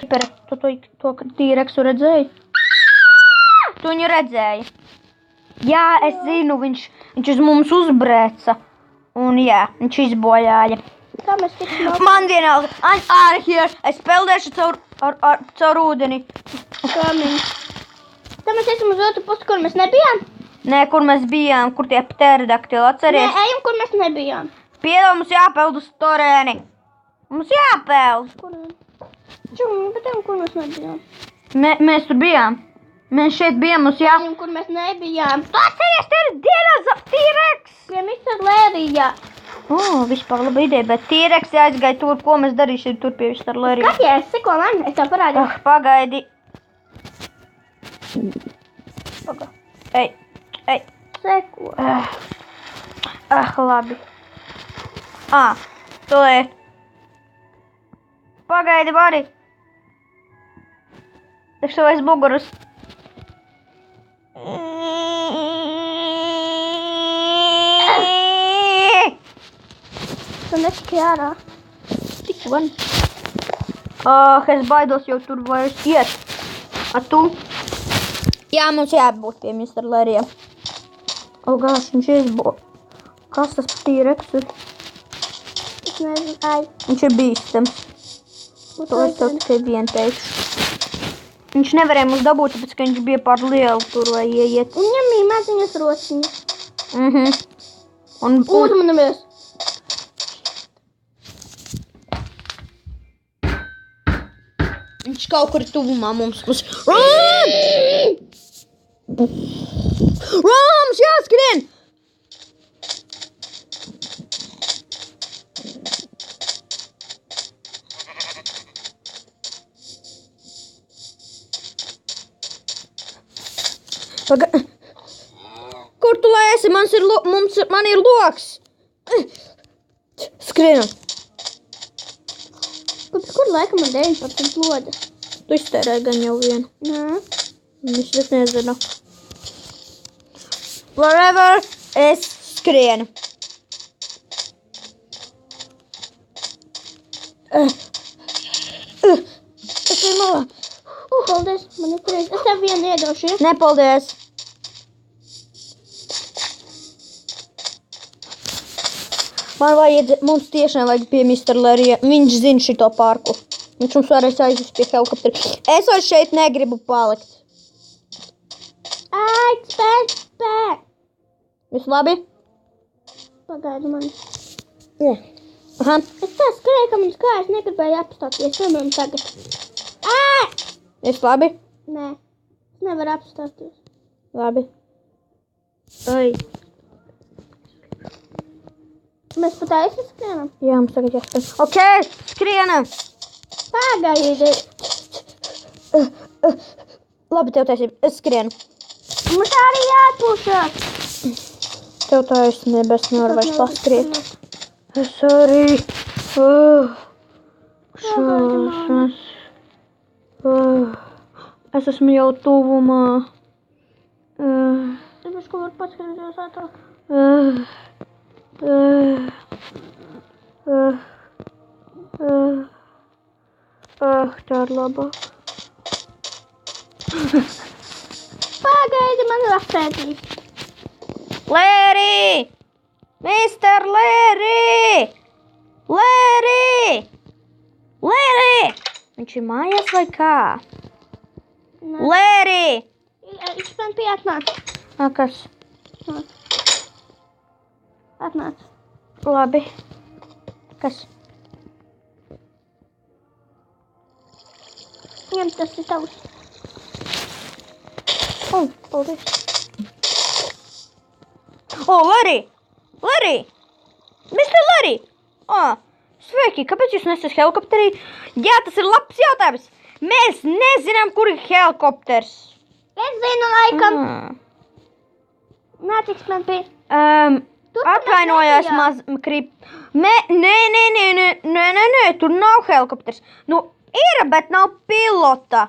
Tu to tīreksu redzēji? Tu viņu redzēji? Jā, es zinu, viņš uz mums uzbrēca. Un jā, viņš izbojāja. Kā mēs tiksim augstu? Man vienalga, I'm here. Es peldēšu caur ūdeni. Kamiņ. Tā mēs esam uz otru pusi, kur mēs nebijām? Nē, kur mēs bijām, kur tie pterodaktili, atceries? Nē, ejam, kur mēs nebijām. Piedod, mums jāpeld uz torēni. Mums jāpeld. Kur? Bet ejam, kur mēs nebijām. Mēs tur bijām. Mēs šeit bijām, mums Ejam, kur mēs nebijām. Tu atceries, te ir T-Rex. Pie Mr. Lērija. Vispār laba ideja, bet T-Rex jāizgai tur, ko mēs darīsim tur pie Mr. Lērija. Skaties, seko man, es tev parādīju. Pagaidi. Ej. Seko. Labi. Toliet. Pagaidi, vari. Tekšu aiz mugurus. Tu netikai ārā. Tik gan. Es baidos jau tur vairs iet. Tu? Jā, mums jābūt pie Mr. Lērija. Gāš, viņš izbo. Kas tas T-Rex ir? Es nezinu, Viņš ir bīstams. To es tev tikai vien teikšu. Viņš nevarēja mums dabūt, tāpēc, ka viņš bija par lielu tur, lai ieiet. Un viņam bija maziņas rociņas. Uzmanamies. Viņš kaut kur tuvumā mums. Mums jāskrien! Kur tu lai esi? Man ir loks. Skrienam. Kur laikam man 19 lodas? Tu iztērēji gan jau vienu. Nē. Es nezinu. Wherever es skrienu. Es ir malā. Paldies, man ir prieks. Es tev vienu iedošu, ja? Nepaldies. Mums tiešām vajag pie Mr. Lērija. Viņš zina šito parku. Viņš mums varēs aizvest pie helikoptera. Es vairs šeit negribu palikt. Spēr. Viss labi? Pagaidi mani. Jā. Es tā skrēju, ka manas kājas negribēja apstāties. Piemēram tagad. Viss labi? Nē, es nevaru apstāties. Labi. Oi. Mēs pat aizsi skrienam? Jā, mums tagad jāskrien. Ok, skrienam. Pagaidi. Labi, tev taisība. Es skrienu. Mums arī jāatpūšās. Tev taisnība, es nevaru vairs paskriet. Es arī. Šausmas. Es esmu jau tuvumā. Es bišku varu paskatīties ātrāk. Tā ir labāk. Pagaidi, man ir apsētīs. Lērī! Mr. Lērī! Lērī! Lērī! Viņš ir mājās vai kā? Lērī! Viņš man pie atnāc. Kas? Atnāc. Labi. Kas? Ņem, tas ir tavs. Paldies. Lērī! Lērī! Mr. Lērī! Sveiki, kāpēc jūs nesat helikopterī? Jā, tas ir labs jautājums. Mēs nezinām, kur ir helikopters. Es zinu, laikam. Nāciks man pie... Atvainojās Nē, tur nav helikopters. Nu, ir, bet nav pilota.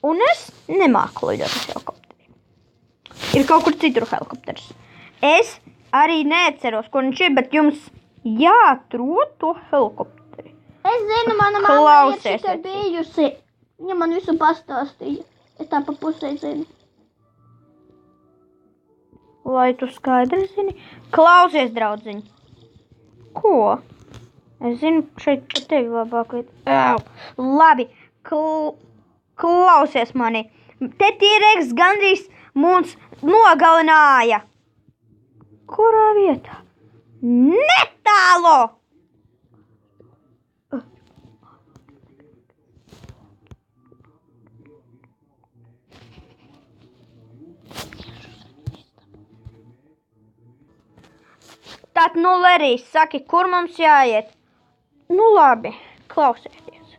Un es nemāku lidot ar helikopteri. Ir kaut kur citur helikopters. Es arī neatceros, kur viņš ir, bet jums jāatrod to helikopteri. Es zinu, mana mamma ir šitā bijusi. Viņa man visu pastāstīja. Es tā pa pusē zinu. Lai tu skaidri zini. Klausies, draudziņ. Ko? Es zinu, šeit par tevi labāk liet. Labi, klausies mani. Te T-Rex gandrīz mūs nogalināja. Kurā vietā? Netālu! Tātad, nu, Lerijs, saki, kur mums jāiet? Nu, labi, klausieties.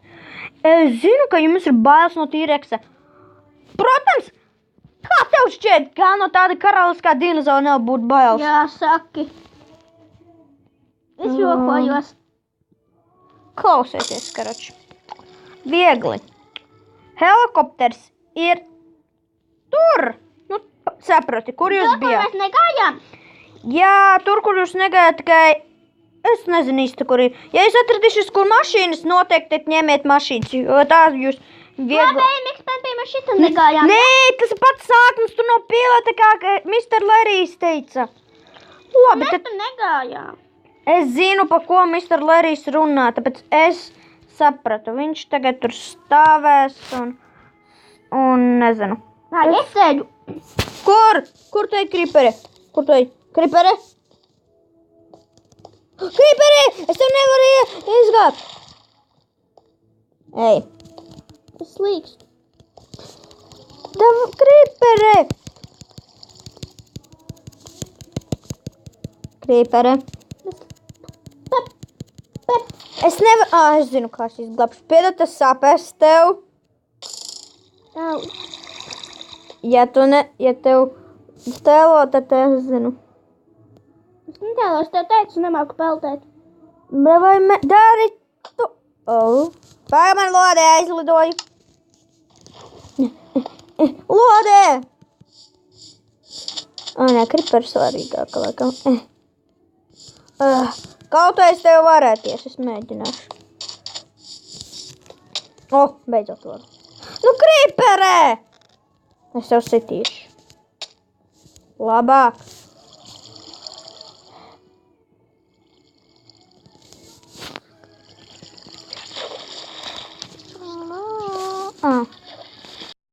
Es zinu, ka jums ir bailes no T-Rexa. Protams, kā tev šķiet, kā no tāda karaliskā dinozaura nevar būt bailes? Jā, saki. Es jokojos. Klausieties, karači. Viegli. Helikopters ir tur. Nu, saproti, kur jūs bijāt? Mēs negājām. Jā, tur, kur jūs negājāt, tikai es nezinu īsti, kur ir. Ja es atradīšos, kur mašīnas, noteikti ņemiet mašīnas, jo tā jūs viegli... Labi, mēs pie šita negājām. Nē, tas ir pats sākums, tu no pilota, kā Mr. Lerijs teica. Labi, Mēs tur negājām. es zinu, pa ko Mr. Lerijs runā, tāpēc es sapratu. Viņš tagad tur stāvēs un nezinu. Nā, es sēdu. Kur? Kur tu ej, Kripere? Kur tu ej? Kripere? Kripere! Es tev nevaru izgābt! Ej! Tas slīkst. Kripere! Kripere! Es nevaru... es zinu, kā es izglābšu. Piedod, tas sāpēs tev. Tev. Ja tev stēlo, tad es zinu. Es netēlos tev teicu, nemāku peltēt. Vai dari tu? Pagaid, man lodē aizlidoju. Lodē! Nē, Kripers svarīgāk, laikam. Kaut es tev varēties, es mēģināšu. Beidzot varu. Nu, Kriperē! Es tev sitīšu. Labāk.